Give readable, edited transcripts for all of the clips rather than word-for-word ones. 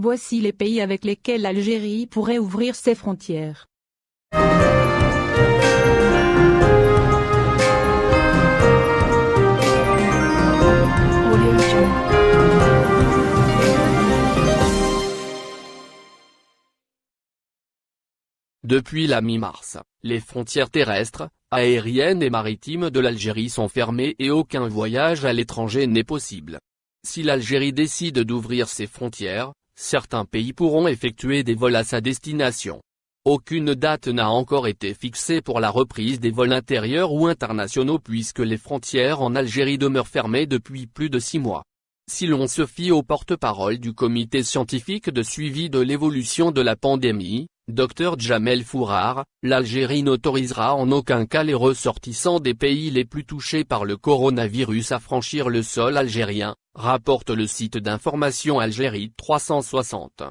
Voici les pays avec lesquels l'Algérie pourrait ouvrir ses frontières. Depuis la mi-mars, les frontières terrestres, aériennes et maritimes de l'Algérie sont fermées et aucun voyage à l'étranger n'est possible. Si l'Algérie décide d'ouvrir ses frontières, certains pays pourront effectuer des vols à sa destination. Aucune date n'a encore été fixée pour la reprise des vols intérieurs ou internationaux puisque les frontières en Algérie demeurent fermées depuis plus de 6 mois. Si l'on se fie au porte-parole du comité scientifique de suivi de l'évolution de la pandémie, Dr Djamel Fourar, l'Algérie n'autorisera en aucun cas les ressortissants des pays les plus touchés par le coronavirus à franchir le sol algérien, rapporte le site d'information Algérie 360.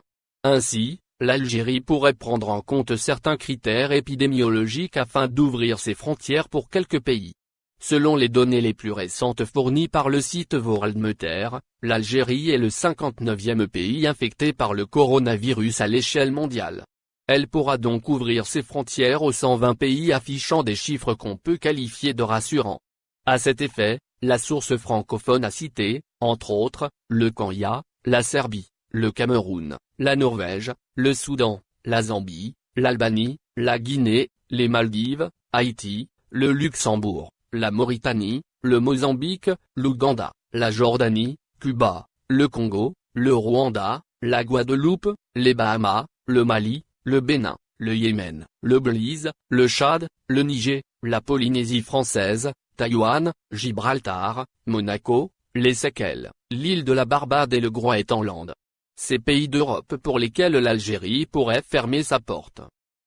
Ainsi, l'Algérie pourrait prendre en compte certains critères épidémiologiques afin d'ouvrir ses frontières pour quelques pays. Selon les données les plus récentes fournies par le site Worldmeter, l'Algérie est le 59e pays infecté par le coronavirus à l'échelle mondiale. Elle pourra donc ouvrir ses frontières aux 120 pays affichant des chiffres qu'on peut qualifier de rassurants. À cet effet, la source francophone a cité, entre autres, le Kenya, la Serbie, le Cameroun, la Norvège, le Soudan, la Zambie, l'Albanie, la Guinée, les Maldives, Haïti, le Luxembourg, la Mauritanie, le Mozambique, l'Ouganda, la Jordanie, Cuba, le Congo, le Rwanda, la Guadeloupe, les Bahamas, le Mali, le Bénin, le Yémen, le Belize, le Tchad, le Niger, la Polynésie française, Taïwan, Gibraltar, Monaco, les Seychelles, l'île de la Barbade et le Groenland. Ces pays d'Europe pour lesquels l'Algérie pourrait fermer sa porte.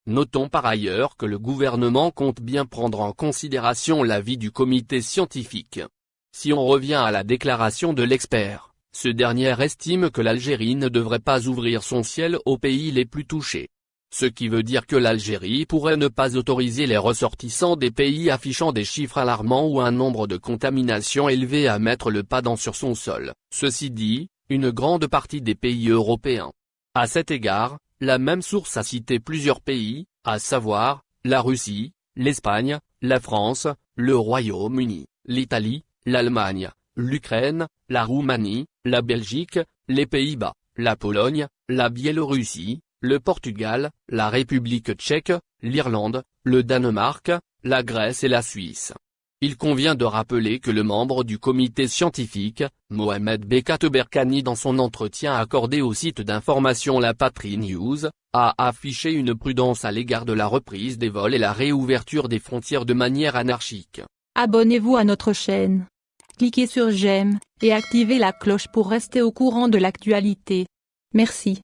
Notons par ailleurs que le gouvernement compte bien prendre en considération l'avis du comité scientifique. Si on revient à la déclaration de l'expert, ce dernier estime que l'Algérie ne devrait pas ouvrir son ciel aux pays les plus touchés. Ce qui veut dire que l'Algérie pourrait ne pas autoriser les ressortissants des pays affichant des chiffres alarmants ou un nombre de contaminations élevé à mettre le pas sur son sol. Ceci dit, une grande partie des pays européens. À cet égard, la même source a cité plusieurs pays, à savoir, la Russie, l'Espagne, la France, le Royaume-Uni, l'Italie, l'Allemagne, l'Ukraine, la Roumanie, la Belgique, les Pays-Bas, la Pologne, la Biélorussie, le Portugal, la République tchèque, l'Irlande, le Danemark, la Grèce et la Suisse. Il convient de rappeler que le membre du comité scientifique, Mohamed Bekatberkani dans son entretien accordé au site d'information La Patrie News, a affiché une prudence à l'égard de la reprise des vols et la réouverture des frontières de manière anarchique. Abonnez-vous à notre chaîne. Cliquez sur j'aime, et activez la cloche pour rester au courant de l'actualité. Merci.